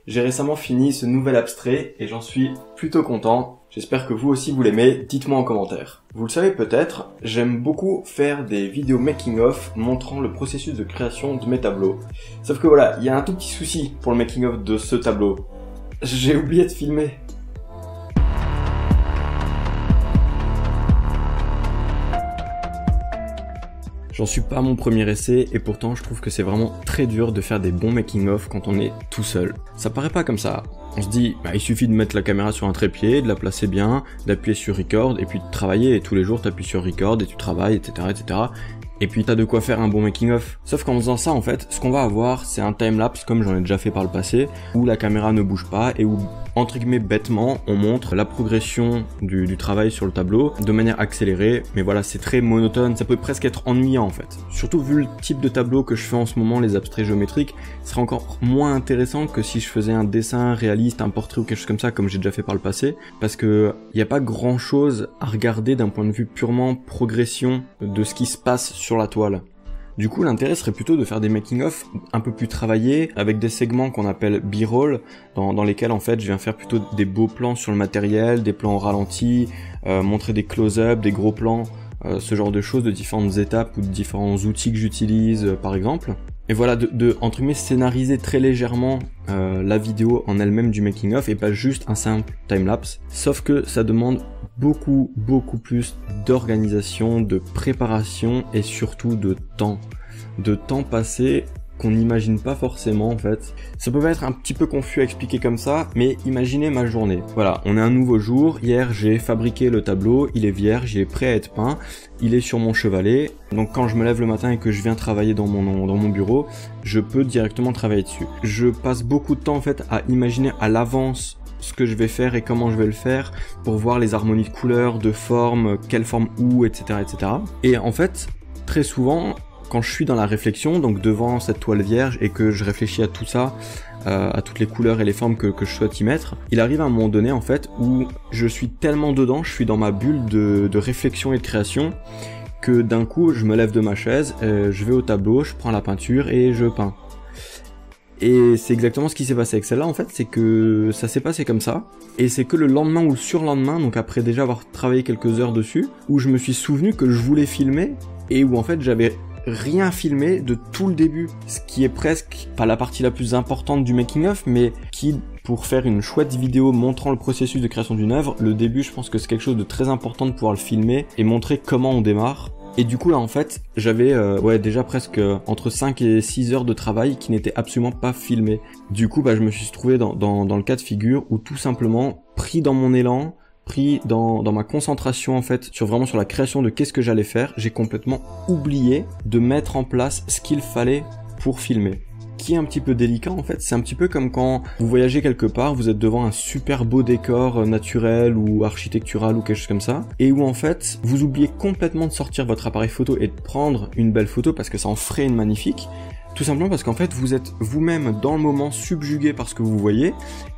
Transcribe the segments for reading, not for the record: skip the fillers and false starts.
J'ai récemment fini ce nouvel abstrait et j'en suis plutôt content. J'espère que vous aussi vous l'aimez, dites-moi en commentaire. Vous le savez peut-être, j'aime beaucoup faire des vidéos making-of montrant le processus de création de mes tableaux. Sauf que voilà, il y a un tout petit souci pour le making-of de ce tableau. J'ai oublié de filmer. J'en suis pas à mon premier essai et pourtant je trouve que c'est vraiment très dur de faire des bons making-of quand on est tout seul. Ça paraît pas comme ça. On se dit, il suffit de mettre la caméra sur un trépied, de la placer bien, d'appuyer sur record et puis de travailler et tous les jours t'appuies sur record et tu travailles, etc., etc. Et puis t'as de quoi faire un bon making-of. Sauf qu'en faisant ça, en fait, ce qu'on va avoir, c'est un time-lapse, comme j'en ai déjà fait par le passé, où la caméra ne bouge pas et où, entre guillemets, bêtement, on montre la progression du travail sur le tableau de manière accélérée. Mais voilà, c'est très monotone, ça peut presque être ennuyant en fait. Surtout vu le type de tableau que je fais en ce moment, les abstraits géométriques, ce serait encore moins intéressant que si je faisais un dessin réaliste, un portrait ou quelque chose comme ça, comme j'ai déjà fait par le passé, parce que il n'y a pas grand chose à regarder d'un point de vue purement progression de ce qui se passe sur la toile. Du coup, l'intérêt serait plutôt de faire des making-of un peu plus travaillés, avec des segments qu'on appelle B-roll, dans lesquels en fait je viens faire plutôt des beaux plans sur le matériel, des plans au ralenti, montrer des close-up, des gros plans, ce genre de choses, de différentes étapes ou de différents outils que j'utilise par exemple. Et voilà, entre guillemets, scénariser très légèrement la vidéo en elle-même du making-of et pas juste un simple time-lapse. Sauf que ça demande beaucoup plus d'organisation, de préparation et surtout de temps. De temps passé qu'on n'imagine pas forcément en fait. Ça peut être un petit peu confus à expliquer comme ça, mais imaginez ma journée. Voilà, on est un nouveau jour, hier j'ai fabriqué le tableau, il est vierge, il est prêt à être peint, il est sur mon chevalet, donc quand je me lève le matin et que je viens travailler dans mon bureau, je peux directement travailler dessus. Je passe beaucoup de temps en fait à imaginer à l'avance ce que je vais faire et comment je vais le faire pour voir les harmonies de couleurs, de formes, quelle forme où, etc., etc. Et en fait, très souvent, quand je suis dans la réflexion, donc devant cette toile vierge et que je réfléchis à tout ça, à toutes les couleurs et les formes que je souhaite y mettre, il arrive à un moment donné en fait où je suis tellement dedans, je suis dans ma bulle de réflexion et de création, que d'un coup je me lève de ma chaise, je vais au tableau, je prends la peinture et je peins. Et c'est exactement ce qui s'est passé avec celle-là en fait, c'est que ça s'est passé comme ça, et c'est que le lendemain ou le surlendemain, donc après déjà avoir travaillé quelques heures dessus, où je me suis souvenu que je voulais filmer, et où en fait j'avais rien filmé de tout le début, ce qui est presque pas la partie la plus importante du making-of, mais qui, pour faire une chouette vidéo montrant le processus de création d'une œuvre, le début je pense que c'est quelque chose de très important de pouvoir le filmer et montrer comment on démarre. Et du coup là en fait j'avais déjà presque entre 5 et 6 heures de travail qui n'étaient absolument pas filmés. Du coup je me suis trouvé dans le cas de figure où tout simplement pris dans mon élan, pris dans ma concentration en fait sur la création de qu'est-ce que j'allais faire, j'ai complètement oublié de mettre en place ce qu'il fallait pour filmer. Qui est un petit peu délicat en fait, c'est un petit peu comme quand vous voyagez quelque part, vous êtes devant un super beau décor naturel ou architectural ou quelque chose comme ça, et où en fait vous oubliez complètement de sortir votre appareil photo et de prendre une belle photo parce que ça en ferait une magnifique, tout simplement parce qu'en fait vous êtes vous-même dans le moment subjugué par ce que vous voyez,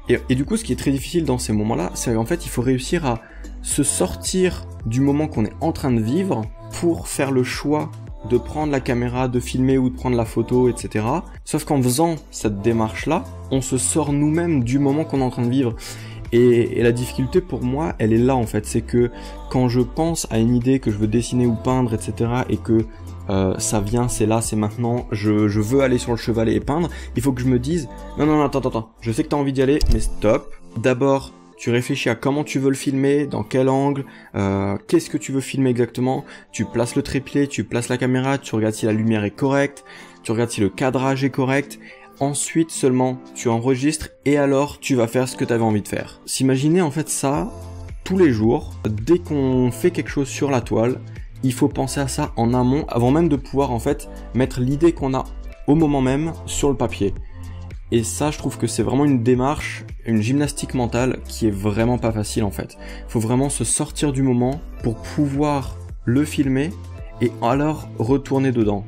et du coup ce qui est très difficile dans ces moments-là, c'est qu'en fait il faut réussir à se sortir du moment qu'on est en train de vivre pour faire le choix de prendre la caméra, de filmer ou de prendre la photo, etc. Sauf qu'en faisant cette démarche-là, on se sort nous-mêmes du moment qu'on est en train de vivre. Et la difficulté pour moi, elle est là en fait, c'est que quand je pense à une idée que je veux dessiner ou peindre, etc. et que ça vient, c'est là, c'est maintenant, je veux aller sur le chevalet et peindre, il faut que je me dise, non, attends, je sais que t'as envie d'y aller, mais stop, d'abord, tu réfléchis à comment tu veux le filmer, dans quel angle, qu'est-ce que tu veux filmer exactement, tu places le trépied, tu places la caméra, tu regardes si la lumière est correcte, tu regardes si le cadrage est correct, ensuite seulement tu enregistres et alors tu vas faire ce que tu avais envie de faire. S'imaginer en fait ça tous les jours, dès qu'on fait quelque chose sur la toile, il faut penser à ça en amont avant même de pouvoir en fait mettre l'idée qu'on a au moment même sur le papier. Et ça, je trouve que c'est vraiment une démarche, une gymnastique mentale qui est vraiment pas facile en fait. Il faut vraiment se sortir du moment pour pouvoir le filmer et alors retourner dedans.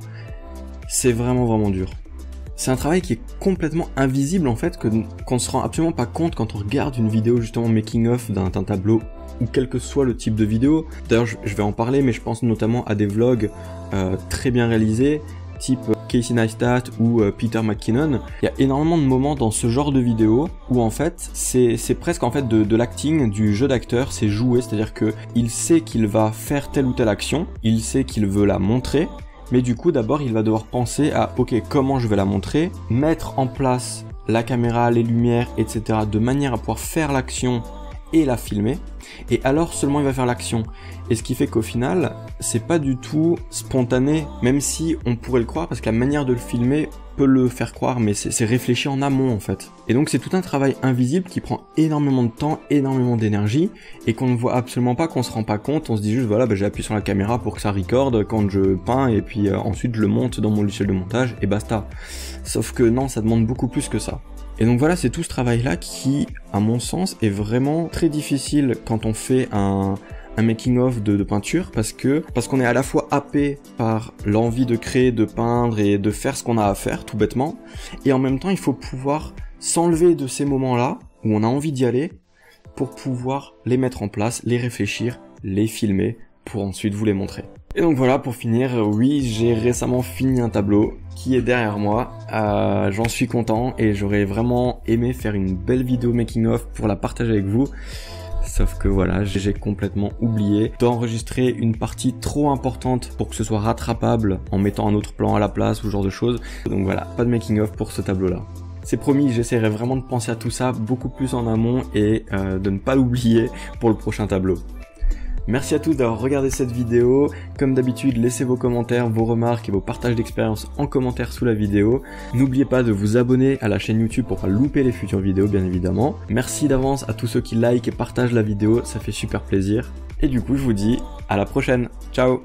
C'est vraiment dur. C'est un travail qui est complètement invisible en fait, qu'on se rend absolument pas compte quand on regarde une vidéo justement making of d'un tableau ou quel que soit le type de vidéo. D'ailleurs je vais en parler, mais je pense notamment à des vlogs très bien réalisés, type Casey Neistat ou Peter McKinnon, il y a énormément de moments dans ce genre de vidéo où en fait c'est presque en fait de l'acting, du jeu d'acteur, c'est joué, c'est-à-dire que il sait qu'il va faire telle ou telle action, il sait qu'il veut la montrer, mais du coup d'abord il va devoir penser à ok, comment je vais la montrer, mettre en place la caméra, les lumières, etc. de manière à pouvoir faire l'action et la filmer, et alors seulement il va faire l'action. Et ce qui fait qu'au final, c'est pas du tout spontané, même si on pourrait le croire, parce que la manière de le filmer peut le faire croire, mais c'est réfléchi en amont en fait. Et donc c'est tout un travail invisible qui prend énormément de temps, énormément d'énergie, et qu'on ne voit absolument pas, qu'on se rend pas compte, on se dit juste voilà, j'ai appuyé sur la caméra pour que ça recorde quand je peins, et puis ensuite je le monte dans mon logiciel de montage, et basta. Sauf que non, ça demande beaucoup plus que ça. Et donc voilà, c'est tout ce travail-là qui, à mon sens, est vraiment très difficile quand on fait un making-of de peinture, parce qu'on est à la fois happé par l'envie de créer, de peindre et de faire ce qu'on a à faire, tout bêtement, et en même temps, il faut pouvoir s'enlever de ces moments-là, où on a envie d'y aller, pour pouvoir les mettre en place, les réfléchir, les filmer, pour ensuite vous les montrer. Et donc voilà, pour finir, oui, j'ai récemment fini un tableau qui est derrière moi, j'en suis content et j'aurais vraiment aimé faire une belle vidéo making of pour la partager avec vous, sauf que voilà, j'ai complètement oublié d'enregistrer une partie trop importante pour que ce soit rattrapable en mettant un autre plan à la place ou ce genre de choses, donc voilà, pas de making of pour ce tableau là. C'est promis, j'essaierai vraiment de penser à tout ça beaucoup plus en amont et de ne pas l'oublier pour le prochain tableau. Merci à tous d'avoir regardé cette vidéo. Comme d'habitude, laissez vos commentaires, vos remarques et vos partages d'expérience en commentaire sous la vidéo. N'oubliez pas de vous abonner à la chaîne YouTube pour pas louper les futures vidéos, bien évidemment. Merci d'avance à tous ceux qui like et partagent la vidéo, ça fait super plaisir. Et du coup, je vous dis à la prochaine. Ciao!